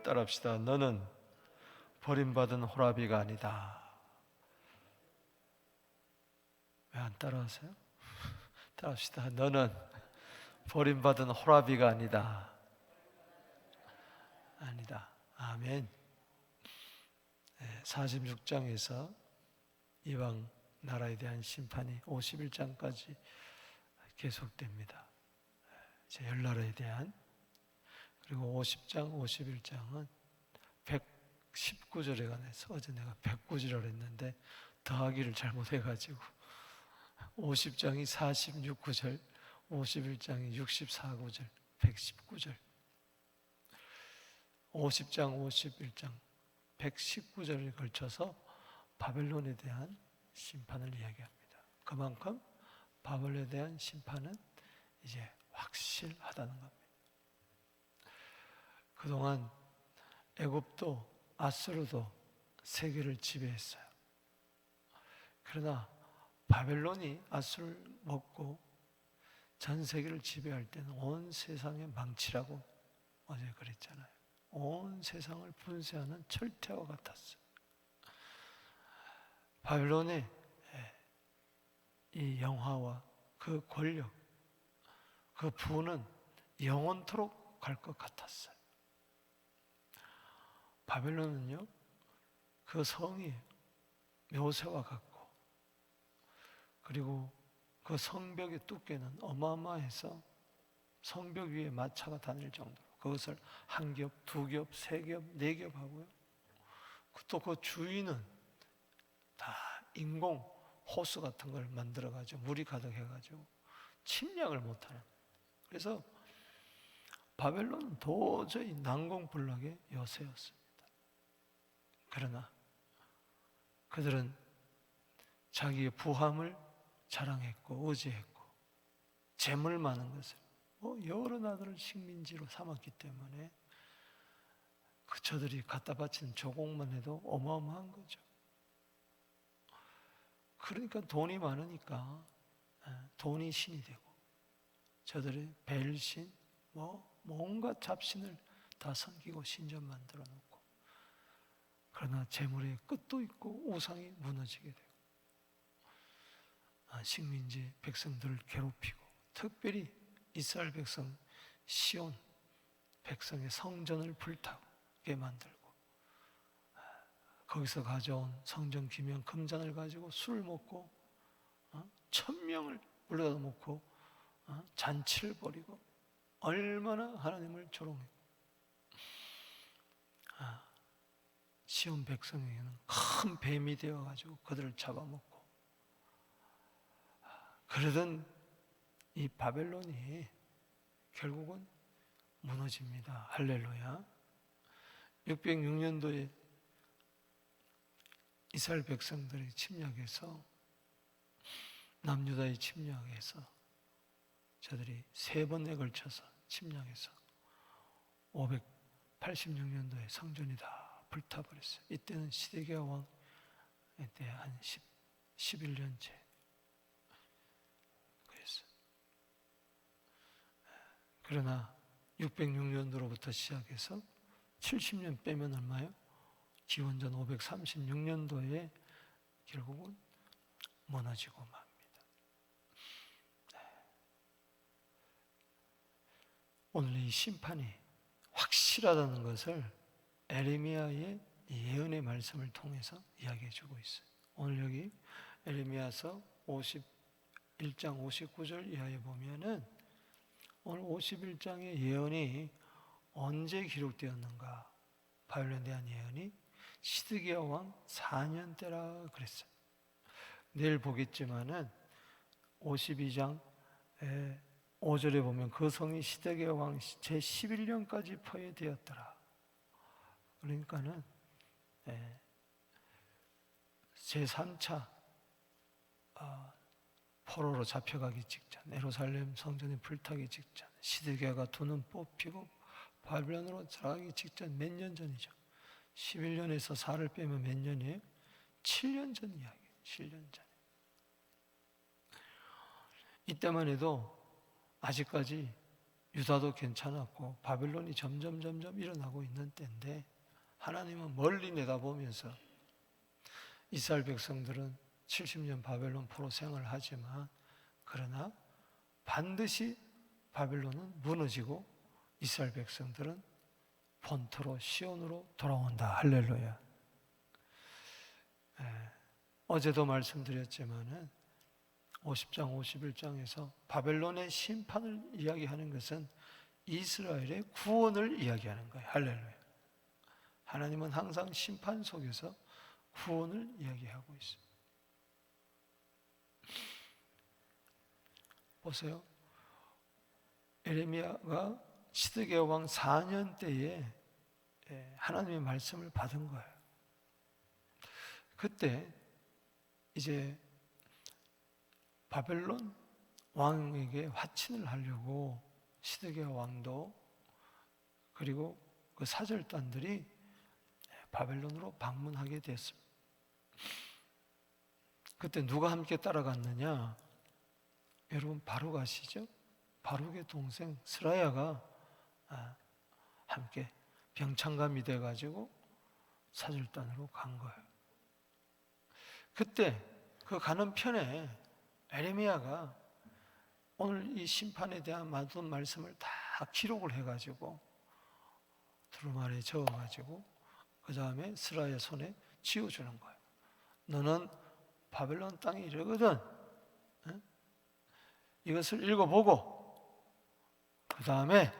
따라합시다. 너는 버림받은 호라비가 아니다. 왜 안 따라하세요? 따라합시다. 너는 버림받은 호라비가 아니다. 아니다. 아멘. 46장에서 이방 나라에 대한 심판이 51장까지 계속됩니다. 이제 열 나라에 대한. 그리고 50장, 51장은 119절에 관해서, 어제 내가 109절을 했는데 더하기를 잘못해가지고 50장이 46구절, 51장이 64구절, 119절. 50장, 51장, 119절에 걸쳐서 바벨론에 대한 심판을 이야기합니다. 그만큼 바벨론에 대한 심판은 이제 확실하다는 겁니다. 그동안 애굽도 아수르도 세계를 지배했어요. 그러나 바벨론이 아수르를 먹고 전 세계를 지배할 때는 온 세상의 망치라고 어제 그랬잖아요. 온 세상을 분쇄하는 철퇴와 같았어요. 바벨론의 이 영화와 그 권력, 그 부는 영원토록 갈 것 같았어요. 바벨론은요, 그 성이 묘새와 같고, 그리고 그 성벽의 두께는 어마어마해서 성벽 위에 마차가 다닐 정도로 그것을 한 겹, 두 겹, 세 겹, 네 겹 하고요. 또 그 주위는 다 인공 호수 같은 걸 만들어가지고 물이 가득해가지고 침략을 못하는. 그래서 바벨론은 도저히 난공불락의 요새였습니다. 그러나 그들은 자기의 부함을 자랑했고 의지했고 재물 많은 것을 여러 나라를 식민지로 삼았기 때문에 저들이 갖다 바치는 조공만 해도 어마어마한 거죠. 그러니까 돈이 많으니까 돈이 신이 되고 저들이 벨신 온갖 잡신을 다 섬기고 신전 만들어 놓고, 그러나 재물의 끝도 있고 우상이 무너지게 되고 식민지 백성들을 괴롭히고, 특별히 이스라엘 백성 시온 백성의 성전을 불타게 만들고, 거기서 가져온 성전 기명 금잔을 가지고 술을 먹고 1000명을 불러다 놓고 잔치를 벌이고, 얼마나 하나님을 조롱했고, 시온 백성에게는 큰 뱀이 되어가지고 그들을 잡아먹고, 그러던 이 바벨론이 결국은 무너집니다. 할렐루야. 606년도에 이스라엘 백성들이 침략해서, 남유다의 침략해서 저들이 세 번에 걸쳐서 침략해서 586년도에 성전이 다 불타버렸어요. 이때는 시드기야 왕에 때 한 11년째 그랬어요. 그러나 606년도로부터 시작해서 70년 빼면 얼마예요? 기원전 536년도에 결국은 무너지고 맙니다. 오늘 이 심판이 확실하다는 것을 에레미야의 예언의 말씀을 통해서 이야기해 주고 있어요. 오늘 여기 에레미야서 51장 59절 이하에 보면은 오늘 51장의 예언이 언제 기록되었는가? 바벨론에 대한 예언이 시드기야 왕 4년 때라 그랬어요. 내일 보겠지만은 52장 5절에 보면 그 성이 시드기야 왕 제11년까지 포위되었더라. 그러니까는 제3차 포로로 잡혀가기 직전, 예루살렘 성전이 불타기 직전, 시드기야가 두 눈 뽑히고 바벨론으로 들어가기 직전 몇 년 전이죠. 11년에서 4를 빼면 몇 년이에요? 7년 전 이야기예요. 7년 전. 이때만 해도 아직까지 유다도 괜찮았고 바벨론이 점점 일어나고 있는 때인데, 하나님은 멀리 내다보면서 이스라엘 백성들은 70년 바벨론 포로 생활을 하지만, 그러나 반드시 바벨론은 무너지고 이스라엘 백성들은 본토로 시온으로 돌아온다. 할렐루야. 어제도 말씀드렸지만은 50장 51장에서 바벨론의 심판을 이야기하는 것은 이스라엘의 구원을 이야기하는 거예요. 할렐루야. 하나님은 항상 심판 속에서 구원을 이야기하고 있어요. 보세요. 에레미야가 시드기야 왕 4년 때에 하나님의 말씀을 받은 거예요. 그때 이제 바벨론 왕에게 화친을 하려고 시드기야 왕도 그리고 그 사절단들이 바벨론으로 방문하게 됐습니다. 그때 누가 함께 따라갔느냐? 여러분 바룩 아시죠? 바룩의 동생 스라야가 함께 병창감이 돼가지고 사절단으로 간 거예요. 그때 그 가는 편에 에레미야가 오늘 이 심판에 대한 모든 말씀을 다 기록을 해가지고 두루마리에 적어가지고 그 다음에 스라야 손에 쥐어주는 거예요. 너는 바벨론 땅에 이르거든 이것을 읽어보고 그 다음에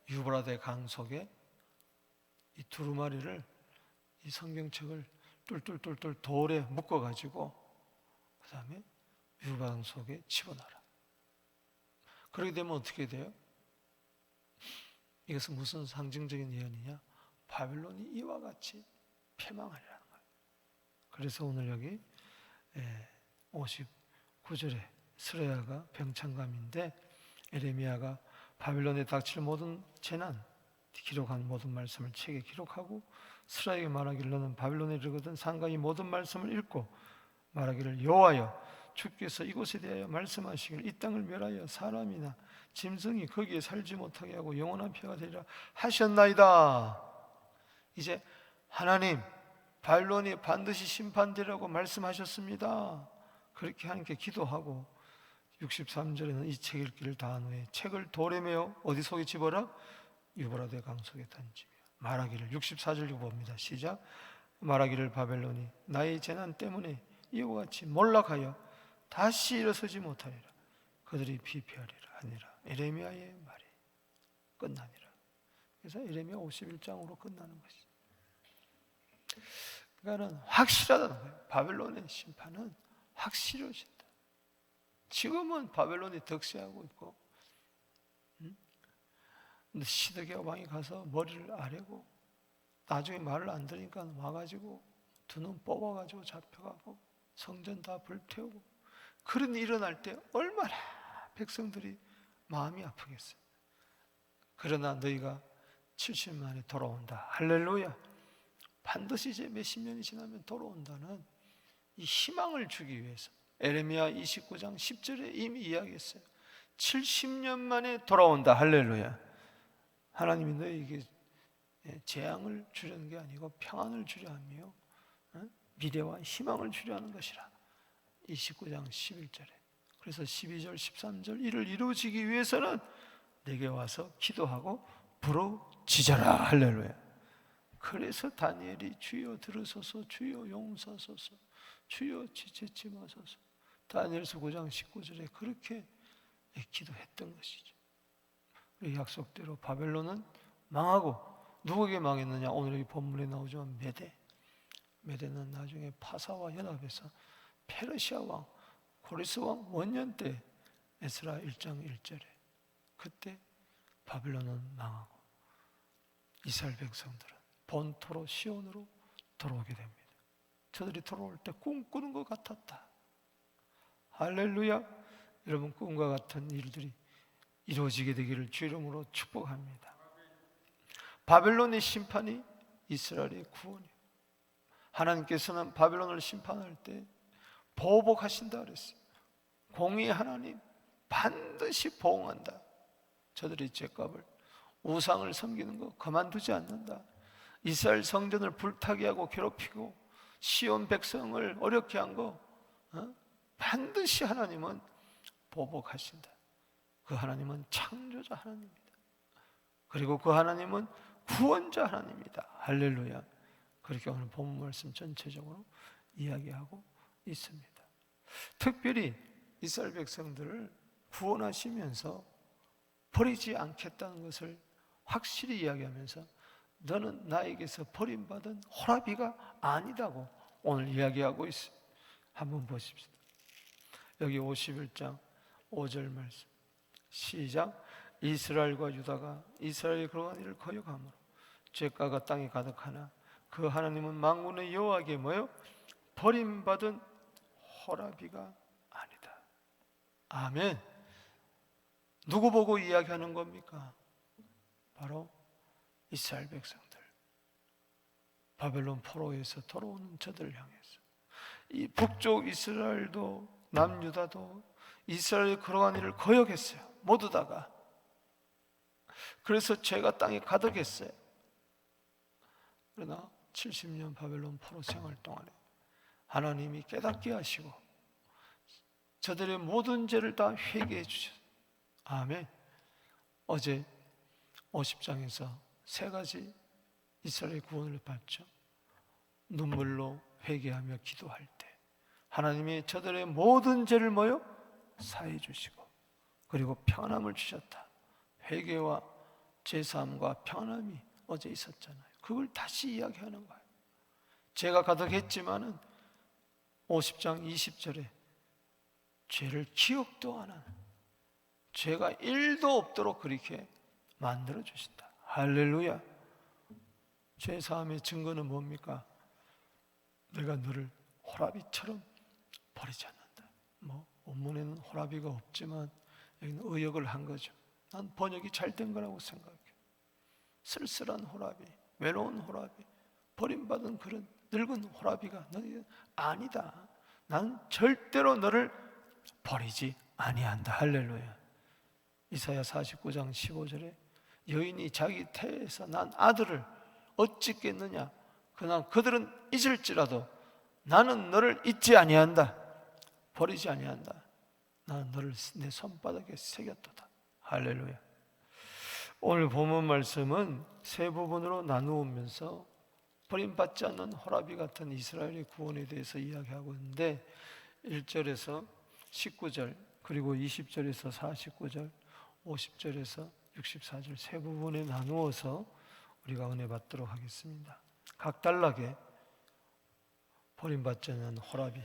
유브라데 강 속에 이 두루마리를, 이 성경책을 똘똘똘똘 돌에 묶어가지고 그 다음에 유브라데 강 속에 집어넣어라. 그렇게 되면 어떻게 돼요? 이것은 무슨 상징적인 예언이냐? 바벨론이 이와 같이 패망하리라는 거예요. 그래서 오늘 여기 59절에 스라야가 병창감인데 에레미야가 바벨론에 닥칠 모든 재난 기록한 모든 말씀을 책에 기록하고 스라야에게 말하기를 너는 바벨론에 이르거든 상가 이 모든 말씀을 읽고 말하기를 여호와여 주께서 이곳에 대하여 말씀하시기를 이 땅을 멸하여 사람이나 짐승이 거기에 살지 못하게 하고 영원한 폐가 되리라 하셨나이다. 이제 하나님 바벨론이 반드시 심판되리라고 말씀하셨습니다. 그렇게 하나님께 기도하고 63절에는 이 책 읽기를 다 한 후에 책을 돌에 메어 어디 속에 집어라? 유브라데 강 속에 던지며 말하기를 64절 봅니다. 시작. 말하기를 바벨론이 나의 재난 때문에 이와 같이 몰락하여 다시 일어서지 못하리라. 그들이 피폐하리라 하니라. 에레미야의 말이 끝나니라. 그래서 에레미야 51장으로 끝나는 것이죠. 그러니까는 확실하다는 거예요. 바벨론의 심판은 확실하신다. 지금은 바벨론이 득세하고 있고, 근데 시드기야 왕이 가서 머리를 아래고 나중에 말을 안 들으니까 와가지고 두 눈 뽑아가지고 잡혀가고 성전 다 불태우고 그런 일이 일어날 때 얼마나 백성들이 마음이 아프겠어요. 그러나 너희가 70년 만에 돌아온다. 할렐루야. 반드시 이제 몇십 년이 지나면 돌아온다는 이 희망을 주기 위해서 에레미야 29장 10절에 이미 이야기했어요. 70년 만에 돌아온다. 할렐루야. 하나님이 너희에게 재앙을 주려는 게 아니고 평안을 주려 하며 미래와 희망을 주려 하는 것이라. 29장 11절에. 그래서 12절 13절 이를 이루어지기 위해서는 내게 와서 기도하고 부르짖어라. 할렐루야. 그래서 다니엘이 주여 들으소서 주여 용서소서 주여 지체치 마소서 다니엘서 9장 19절에 그렇게 기도했던 것이죠. 약속대로 바벨론은 망하고 누구에게 망했느냐? 오늘 이 본문에 나오지만 메대는 나중에 파사와 연합해서 페르시아 왕 고레스 왕 원년 때 에스라 1장 1절에 그때 바벨론은 망하고 이스라엘 백성들은 본토로 시온으로 돌아오게 됩니다. 저들이 돌아올 때 꿈꾸는 것 같았다. 할렐루야. 여러분 꿈과 같은 일들이 이루어지게 되기를 주 이름으로 축복합니다. 바벨론의 심판이 이스라엘의 구원이에요. 하나님께서는 바벨론을 심판할 때 보복하신다 그랬어요. 공의의 하나님 반드시 보응한다. 저들의 죄값을, 우상을 섬기는 거 그만두지 않는다. 이스라엘 성전을 불타게 하고 괴롭히고 시온 백성을 어렵게 한 거 반드시 하나님은 보복하신다. 그 하나님은 창조자 하나님입니다. 그리고 그 하나님은 구원자 하나님입니다. 할렐루야. 그렇게 오늘 본문 말씀 전체적으로 이야기하고 있습니다. 특별히 이스라엘 백성들을 구원하시면서 버리지 않겠다는 것을 확실히 이야기하면서 너는 나에게서 버림받은 호라비가 아니다고 오늘 이야기하고 있습니다. 한번 보십시다. 여기 51장 5절 말씀 시작. 이스라엘과 유다가 이스라엘의 그러한 일을 거역하므로 죄가가 땅에 가득하나 그 하나님은 만군의 여호와에게 뭐요? 버림받은 호라비가 아니다. 아멘. 누구 보고 이야기하는 겁니까? 바로 이스라엘 백성들, 바벨론 포로에서 돌아오는 저들을 향해서. 이 북쪽 이스라엘도 남유다도 이스라엘의 그러한 일을 거역했어요. 모두 다가. 그래서 죄가 땅에 가득했어요. 그러나 70년 바벨론 포로 생활 동안에 하나님이 깨닫게 하시고 저들의 모든 죄를 다 회개해 주셨어요. 아멘. 어제 50장에서 세 가지 이스라엘의 구원을 받죠. 눈물로 회개하며 기도할 때 하나님이 저들의 모든 죄를 뭐요? 사해 주시고 그리고 평안함을 주셨다. 회개와 죄사함과 평안함이 어제 있었잖아요. 그걸 다시 이야기하는 거예요. 죄가 가득했지만은 50장 20절에 죄를 기억도 안 하는, 죄가 1도 없도록 그렇게 만들어 주신다. 할렐루야. 죄사함의 증거는 뭡니까? 내가 너를 호라비처럼 버리지 않는다. 원문에는 호라비가 없지만 여기는 의역을 한 거죠. 난 번역이 잘 된 거라고 생각해. 쓸쓸한 호라비, 외로운 호라비, 버림받은 그런 늙은 호라비가 너희 아니다. 난 절대로 너를 버리지 아니한다. 할렐루야. 이사야 49장 15절에 여인이 자기 태에서 난 아들을 어찌 깼느냐. 그러나 그들은 잊을지라도 나는 너를 잊지 아니한다. 버리지 아니한다. 나는 너를 내 손바닥에 새겼도다. 할렐루야. 오늘 본문 말씀은 세 부분으로 나누면서 버림받지 않는 호라비 같은 이스라엘의 구원에 대해서 이야기하고 있는데 1절에서 19절 그리고 20절에서 49절 50절에서 64절 세 부분에 나누어서 우리가 은혜 받도록 하겠습니다. 각달라게 버림받지 않는 호라비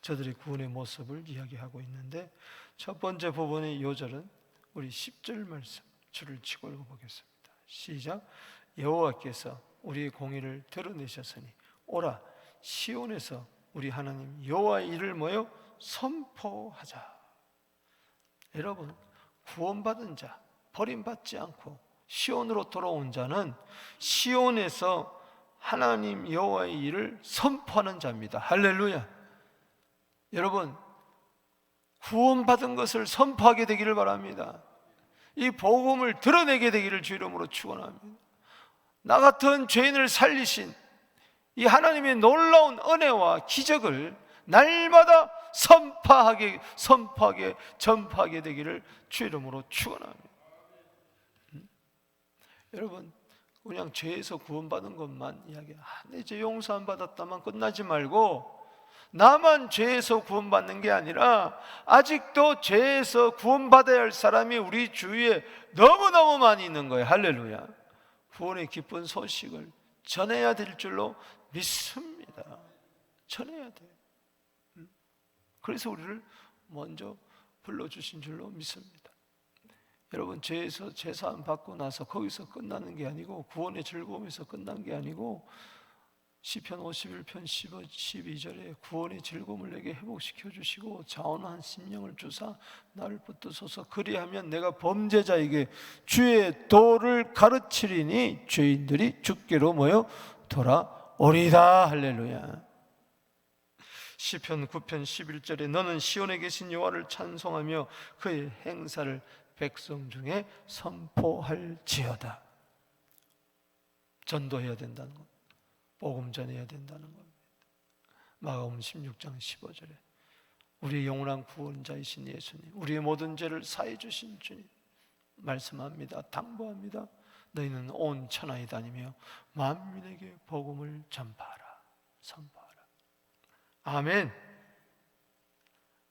저들의 구원의 모습을 이야기하고 있는데 첫 번째 부분의 요절은 우리 10절 말씀 줄을 치고 읽어보겠습니다. 시작. 여호와께서 우리의 공의를 드러내셨으니 오라 시온에서 우리 하나님 여호와의 일을 뭐요? 선포하자. 여러분 구원받은 자 버림받지 않고 시온으로 돌아온 자는 시온에서 하나님 여호와의 일을 선포하는 자입니다. 할렐루야. 여러분 구원받은 것을 선포하게 되기를 바랍니다. 이 복음을 드러내게 되기를 주 이름으로 축원합니다. 나 같은 죄인을 살리신 이 하나님의 놀라운 은혜와 기적을 날마다 선포하게 전파하게 되기를 주 이름으로 축원합니다. 여러분 그냥 죄에서 구원받은 것만 이야기, 내 죄 용서함 받았다만 끝나지 말고 나만 죄에서 구원받는 게 아니라 아직도 죄에서 구원받아야 할 사람이 우리 주위에 너무너무 많이 있는 거예요. 할렐루야. 구원의 기쁜 소식을 전해야 될 줄로 믿습니다. 전해야 돼요. 그래서 우리를 먼저 불러주신 줄로 믿습니다. 여러분 죄에서 제사함 받고 나서 거기서 끝나는 게 아니고 구원의 즐거움에서 끝난 게 아니고 시편 51편 12절에 구원의 즐거움을 내게 회복시켜 주시고 자원한 심령을 주사 나를 붙드소서 그리하면 내가 범죄자에게 주의 도를 가르치리니 죄인들이 주께로 모여 돌아오리다. 할렐루야. 시편 9편 11절에 너는 시온에 계신 여호와를 찬송하며 그의 행사를 백성 중에 선포할지어다. 전도해야 된다는 것, 복음 전해야 된다는 겁니다. 마가복음 16장 15절에 우리의 영원한 구원자이신 예수님, 우리의 모든 죄를 사해 주신 주님 말씀합니다. 당부합니다. 너희는 온 천하에 다니며 만민에게 복음을 전파하라, 선포하라. 아멘.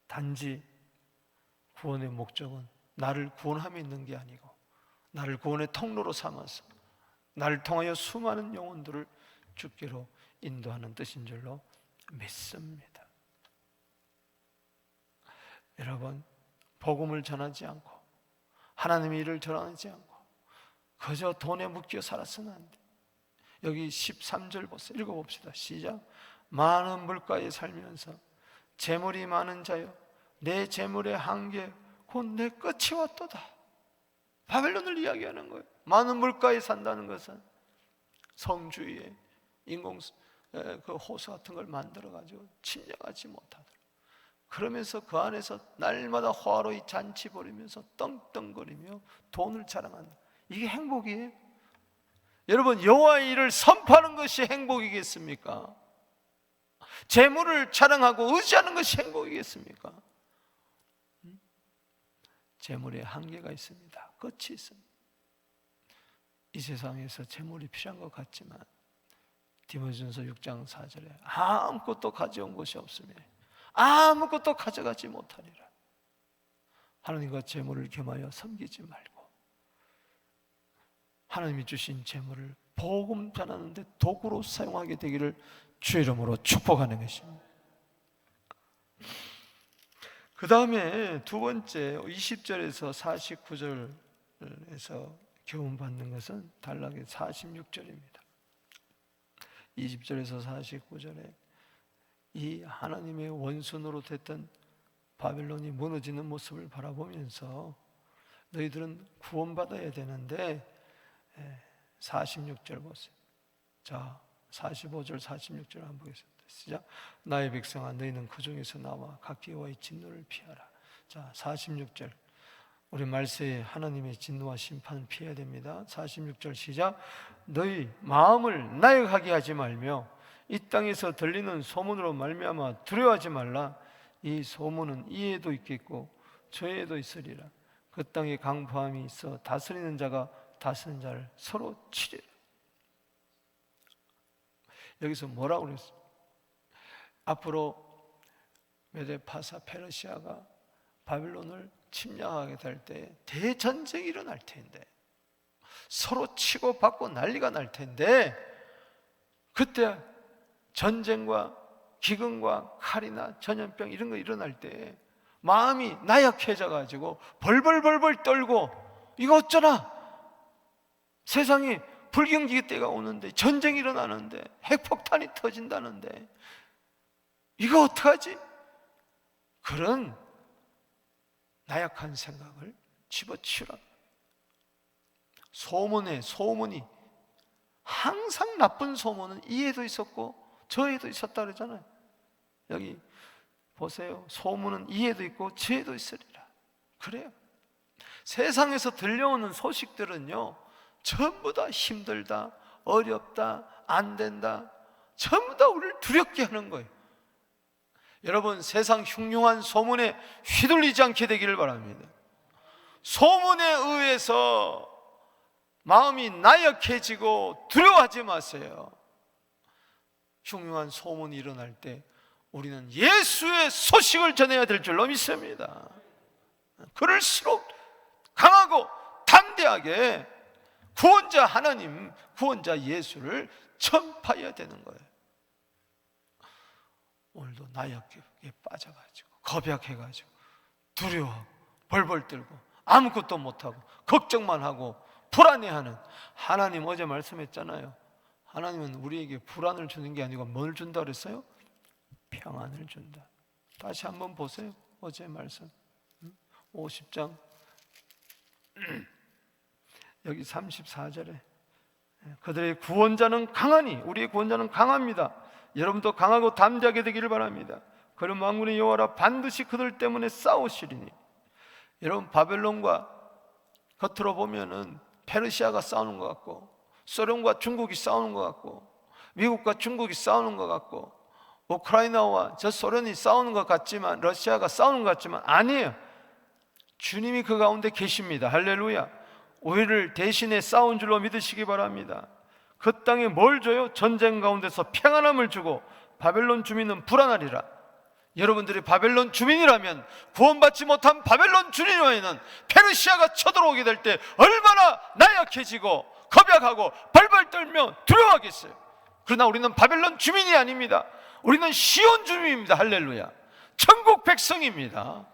단지 구원의 목적은 나를 구원함에 있는 게 아니고 나를 구원의 통로로 삼아서 나를 통하여 수많은 영혼들을 주께로 인도하는 뜻인 줄로 믿습니다. 여러분, 복음을 전하지 않고 하나님의 일을 전하지 않고 그저 돈에 묶여 살았으면 안 돼. 여기 13절 보세요. 읽어봅시다. 시작. 많은 물가에 살면서 재물이 많은 자여, 내 재물의 한계 곧 내 끝이 왔도다. 바벨론을 이야기하는 거예요. 많은 물가에 산다는 것은 성주위에 그 호수 같은 걸 만들어가지고 침략하지 못하도록, 그러면서 그 안에서 날마다 화로이 잔치 벌이면서 떵떵거리며 돈을 자랑한다. 이게 행복이에요? 여러분, 여호와의 일을 선포하는 것이 행복이겠습니까? 재물을 자랑하고 의지하는 것이 행복이겠습니까? 재물에 한계가 있습니다. 끝이 있습니다. 이 세상에서 재물이 필요한 것 같지만 디모데전서 6장 4절에 아무것도 가져온 것이 없으며 아무것도 가져가지 못하리라. 하나님과 재물을 겸하여 섬기지 말고 하나님이 주신 재물을 복음 전하는데 도구로 사용하게 되기를 주의 이름으로 축복하는 것입니다. 그 다음에 두 번째 20절에서 49절에서 교훈받는 것은 단락의 46절입니다. 20절에서 49절에 이 하나님의 원수노로 됐던 바벨론이 무너지는 모습을 바라보면서 너희들은 구원받아야 되는데 46절 보세요. 자, 45절 46절 한번 보겠습니다. 시작. 나의 백성아, 너희는 그 중에서 나와 각기 여호와의 진노를 피하라. 자, 46절 우리 말세에 하나님의 진노와 심판을 피해야 됩니다. 46절 시작. 너희 마음을 나약하게 하지 말며 이 땅에서 들리는 소문으로 말미암아 두려워하지 말라. 이 소문은 이에도 있겠고 저에도 있으리라. 그 땅에 강포함이 있어 다스리는 자가 다스리는 자를 서로 치리라. 여기서 뭐라고 그랬어요? 앞으로 메데파사 페르시아가 바빌론을 침략하게 될 때 대전쟁이 일어날 텐데 서로 치고받고 난리가 날 텐데 그때 전쟁과 기근과 칼이나 전염병 이런 거 일어날 때 마음이 나약해져 가지고 벌벌벌벌 떨고 이거 어쩌나, 세상이 불경기 때가 오는데 전쟁이 일어나는데 핵폭탄이 터진다는데 이거 어떡하지? 그런 나약한 생각을 집어치우라. 소문이 항상 나쁜 소문은 이에도 있었고 저에도 있었다 그러잖아요. 여기 보세요. 소문은 이에도 있고 저에도 있으리라. 그래요. 세상에서 들려오는 소식들은요 전부 다 힘들다, 어렵다, 안 된다, 전부 다 우리를 두렵게 하는 거예요. 여러분, 세상 흉흉한 소문에 휘둘리지 않게 되기를 바랍니다. 소문에 의해서 마음이 나약해지고 두려워하지 마세요. 흉흉한 소문이 일어날 때 우리는 예수의 소식을 전해야 될 줄로 믿습니다. 그럴수록 강하고 담대하게 구원자 하나님, 구원자 예수를 전파해야 되는 거예요. 오늘도 나약하게 빠져가지고 겁약해가지고 두려워 벌벌 떨고 아무것도 못하고 걱정만 하고 불안해하는 하나님, 어제 말씀했잖아요. 하나님은 우리에게 불안을 주는 게 아니고 뭘 준다 그랬어요? 평안을 준다. 다시 한번 보세요. 어제 말씀 50장 여기 34절에 그들의 구원자는 강하니, 우리의 구원자는 강합니다. 여러분도 강하고 담대하게 되기를 바랍니다. 그런 만군의 여호와라 반드시 그들 때문에 싸우시리니. 여러분, 바벨론과 겉으로 보면은 페르시아가 싸우는 것 같고, 소련과 중국이 싸우는 것 같고, 미국과 중국이 싸우는 것 같고, 우크라이나와 저 소련이 싸우는 것 같지만, 러시아가 싸우는 것 같지만 아니에요. 주님이 그 가운데 계십니다. 할렐루야. 우리를 대신에 싸운 줄로 믿으시기 바랍니다. 그 땅에 뭘 줘요? 전쟁 가운데서 평안함을 주고 바벨론 주민은 불안하리라. 여러분들이 바벨론 주민이라면, 구원받지 못한 바벨론 주민에는 페르시아가 쳐들어오게 될 때 얼마나 나약해지고 겁약하고 발발 떨며 두려워하겠어요. 그러나 우리는 바벨론 주민이 아닙니다. 우리는 시온 주민입니다. 할렐루야. 천국 백성입니다.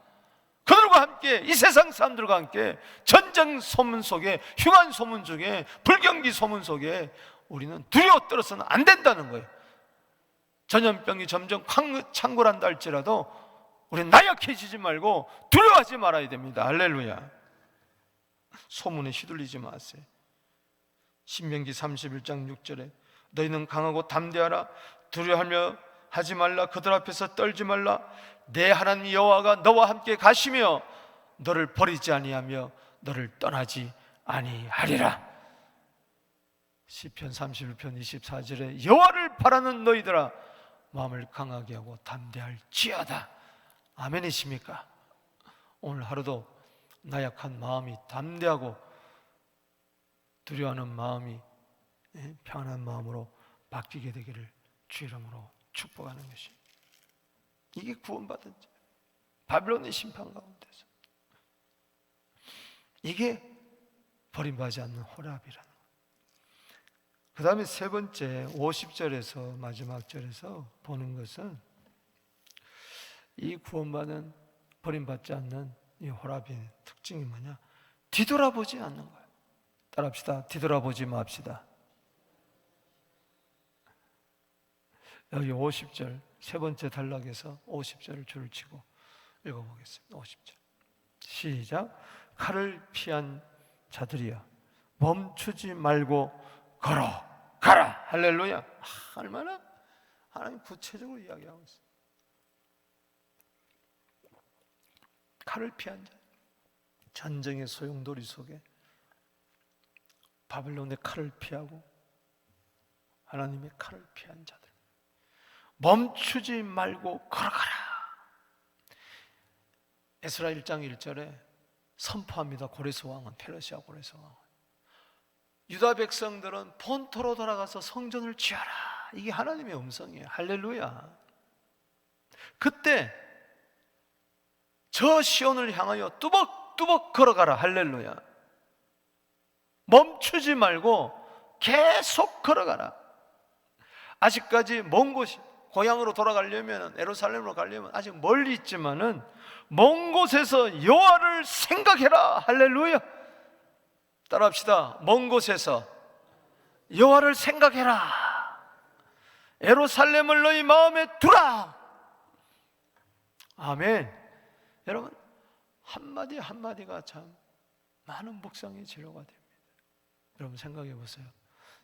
그들과 함께, 이 세상 사람들과 함께 전쟁 소문 속에, 흉한 소문 중에, 불경기 소문 속에 우리는 두려워 떨어서는 안 된다는 거예요. 전염병이 점점 창궐한다 할지라도 우리는 나약해지지 말고 두려워하지 말아야 됩니다. 할렐루야. 소문에 휘둘리지 마세요. 신명기 31장 6절에 너희는 강하고 담대하라. 두려워하며 하지 말라. 그들 앞에서 떨지 말라. 내 하나님 여호와가 너와 함께 가시며 너를 버리지 아니하며 너를 떠나지 아니하리라. 시편 31편 24절에 여호와를 바라는 너희들아 마음을 강하게 하고 담대할지어다. 아멘이십니까? 오늘 하루도 나약한 마음이 담대하고 두려워하는 마음이 평안한 마음으로 바뀌게 되기를 주 이름으로 축복하는 것입니다. 이게 구원받은 자, 바벨론의 심판 가운데서 이게 버림받지 않는 호랍이라는 것. 그 다음에 세 번째 50절에서 마지막 절에서 보는 것은 이 구원받은, 버림받지 않는 이 호랍의 특징이 뭐냐? 뒤돌아보지 않는 거예요. 따라합시다. 뒤돌아보지 맙시다. 여기 50절 세 번째 단락에서 50절을 줄을 치고 읽어보겠습니다. 50절 시작. 칼을 피한 자들이여 멈추지 말고 걸어가라. 할렐루야. 얼마나 하나님 구체적으로 이야기하고 있어요. 칼을 피한 자, 전쟁의 소용돌이 속에 바벨론의 칼을 피하고 하나님의 칼을 피한 자들, 멈추지 말고 걸어가라. 에스라 1장 1절에 선포합니다. 고레스 왕은, 페르시아 고레스 왕은 유다 백성들은 본토로 돌아가서 성전을 지어라. 이게 하나님의 음성이에요. 할렐루야. 그때 저 시온을 향하여 뚜벅뚜벅 걸어가라. 할렐루야. 멈추지 말고 계속 걸어가라. 아직까지 먼 곳이, 고향으로 돌아가려면, 예루살렘으로 가려면 아직 멀리 있지만은 먼 곳에서 여호와를 생각해라. 할렐루야. 따라합시다. 먼 곳에서 여호와를 생각해라. 예루살렘을 너희 마음에 두라. 아멘. 여러분, 한마디 한마디가 참 많은 묵상의 재료가 됩니다. 여러분 생각해 보세요.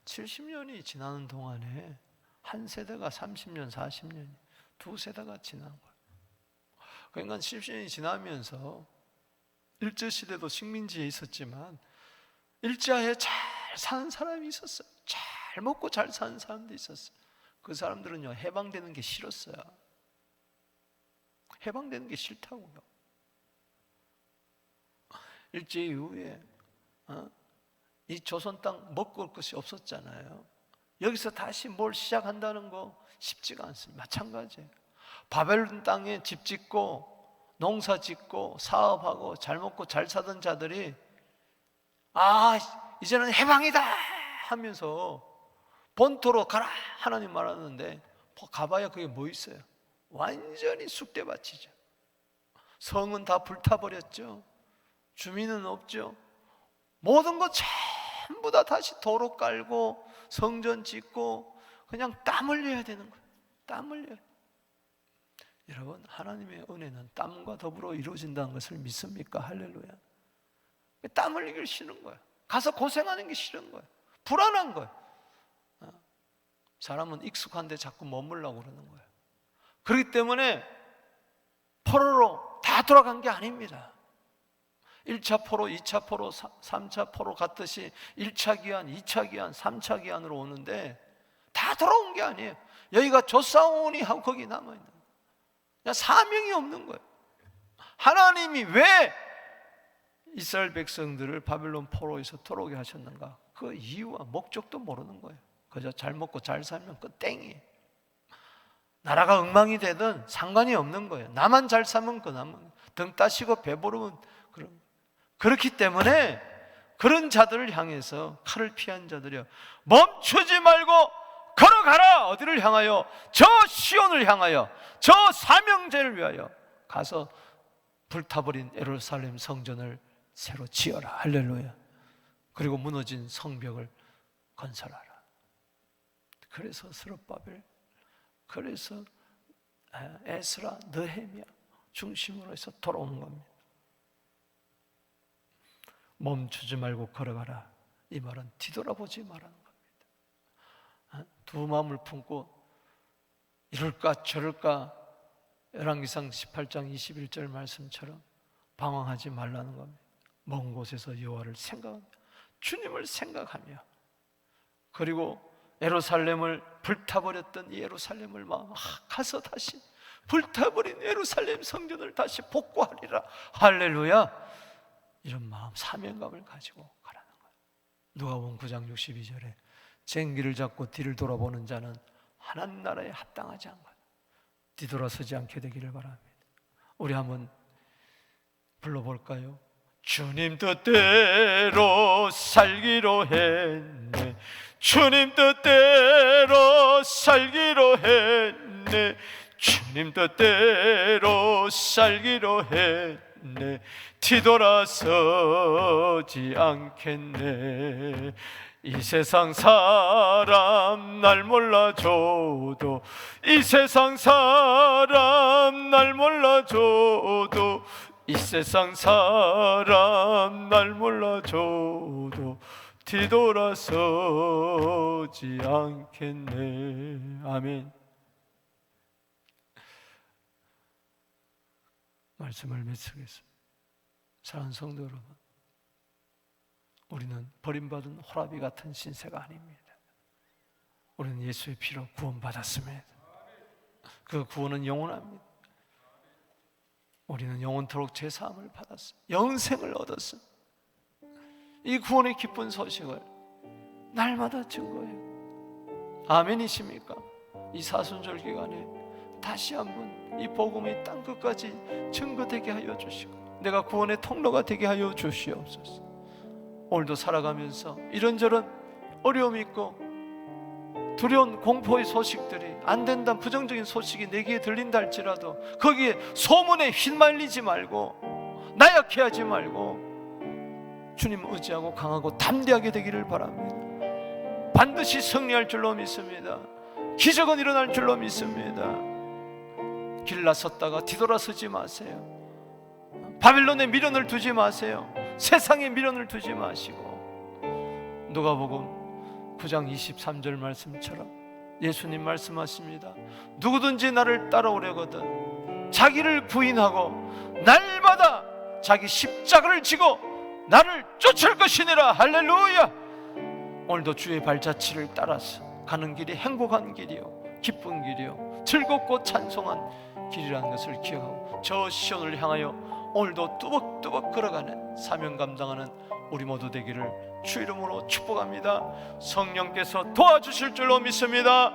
70년이 지나는 동안에 한 세대가 30년, 40년, 두 세대가 지난 거예요. 그러니까 70년이 지나면서 일제시대도 식민지에 있었지만 일제하에 잘 사는 사람이 있었어요. 잘 먹고 잘 사는 사람도 있었어요. 그 사람들은요, 해방되는 게 싫었어요. 해방되는 게 싫다고요. 일제 이후에 이 조선 땅 먹고 올 것이 없었잖아요. 여기서 다시 뭘 시작한다는 거 쉽지가 않습니다. 마찬가지예요. 바벨론 땅에 집 짓고 농사 짓고 사업하고 잘 먹고 잘 사던 자들이 이제는 해방이다 하면서 본토로 가라 하나님 말하는데 가봐야 그게 뭐 있어요? 완전히 쑥대밭이죠. 성은 다 불타버렸죠. 주민은 없죠. 모든 거 전부 다 다시 도로 깔고 성전 짓고 그냥 땀 흘려야 되는 거예요. 땀 흘려야 돼요. 여러분, 하나님의 은혜는 땀과 더불어 이루어진다는 것을 믿습니까? 할렐루야. 땀 흘리기 싫은 거예요. 가서 고생하는 게 싫은 거예요. 불안한 거예요. 사람은 익숙한 데 자꾸 머물려고 그러는 거예요. 그렇기 때문에 포로로 다 돌아간 게 아닙니다. 1차 포로, 2차 포로, 3차 포로 갔듯이 1차 기한, 2차 기한, 3차 기한으로 오는데 다 돌아온 게 아니에요. 여기가 조사오니 하고 거기 남아있는 거예요. 그냥 사명이 없는 거예요. 하나님이 왜 이스라엘 백성들을 바벨론 포로에서 돌아오게 하셨는가? 그 이유와 목적도 모르는 거예요. 그저 잘 먹고 잘 살면 그 땡이에요. 나라가 엉망이 되든 상관이 없는 거예요. 나만 잘 살면 그 남은 등 따시고 배부르면 그렇기 때문에 그런 자들을 향해서 칼을 피한 자들이요, 멈추지 말고 걸어가라. 어디를 향하여? 저 시온을 향하여, 저 사명제를 위하여 가서 불타버린 예루살렘 성전을 새로 지어라. 할렐루야. 그리고 무너진 성벽을 건설하라. 그래서 스룹바벨, 그래서 에스라, 느헤미야 중심으로 해서 돌아오는 겁니다. 멈추지 말고 걸어가라. 이 말은 뒤돌아보지 말라는 겁니다. 두 마음을 품고 이럴까 저럴까, 열왕기상 18장 21절 말씀처럼 방황하지 말라는 겁니다. 먼 곳에서 여호와를 생각하며 주님을 생각하며, 그리고 예루살렘을 불타버렸던 이 예루살렘을 가서 다시 불타버린 예루살렘 성전을 다시 복구하리라. 할렐루야. 이런 마음, 사명감을 가지고 가라는 거예요. 누가복음 9장 62절에 쟁기를 잡고 뒤를 돌아보는 자는 하나님 나라에 합당하지 않거든. 뒤돌아서지 않게 되기를 바랍니다. 우리 한번 불러볼까요? 주님 뜻대로 살기로 했네. 주님 뜻대로 살기로 했네. 주님 뜻대로 살기로 했네. 뒤돌아서지 않겠네. 이 세상 사람 날 몰라줘도, 이 세상 사람 날 몰라줘도, 이 세상 사람 날 몰라줘도 뒤돌아서지 않겠네. 아멘. 말씀을 맺겠습니다. 사랑하는 성도 여러분, 우리는 버림받은 호라비 같은 신세가 아닙니다. 우리는 예수의 피로 구원받았습니다. 그 구원은 영원합니다. 우리는 영원토록 제사함을 받았어, 영생을 얻었어. 이 구원의 기쁜 소식을 날마다 증거해요. 아멘이십니까? 이 사순절 기간에 다시 한번 이 복음이 땅끝까지 증거되게 하여 주시고, 내가 구원의 통로가 되게 하여 주시옵소서. 오늘도 살아가면서 이런저런 어려움이 있고 두려운 공포의 소식들이, 안 된다는 부정적인 소식이 내 귀에 들린다 할지라도 거기에 소문에 휘말리지 말고, 나약해하지 말고 주님 의지하고 강하고 담대하게 되기를 바랍니다. 반드시 승리할 줄로 믿습니다. 기적은 일어날 줄로 믿습니다. 길 나섰다가 뒤돌아서지 마세요. 바빌론에 미련을 두지 마세요. 세상에 미련을 두지 마시고, 누가복음 9장 23절 말씀처럼 예수님 말씀하십니다. 누구든지 나를 따라오려거든 자기를 부인하고 날마다 자기 십자가를 지고 나를 쫓을 것이니라. 할렐루야. 오늘도 주의 발자취를 따라서 가는 길이 행복한 길이요, 기쁜 길이요, 즐겁고 찬송한 길이라는 것을 기억하고 저 시온을 향하여 오늘도 뚜벅뚜벅 걸어가는 사명 감당하는 우리 모두 되기를 주 이름으로 축복합니다. 성령께서 도와주실 줄로 믿습니다.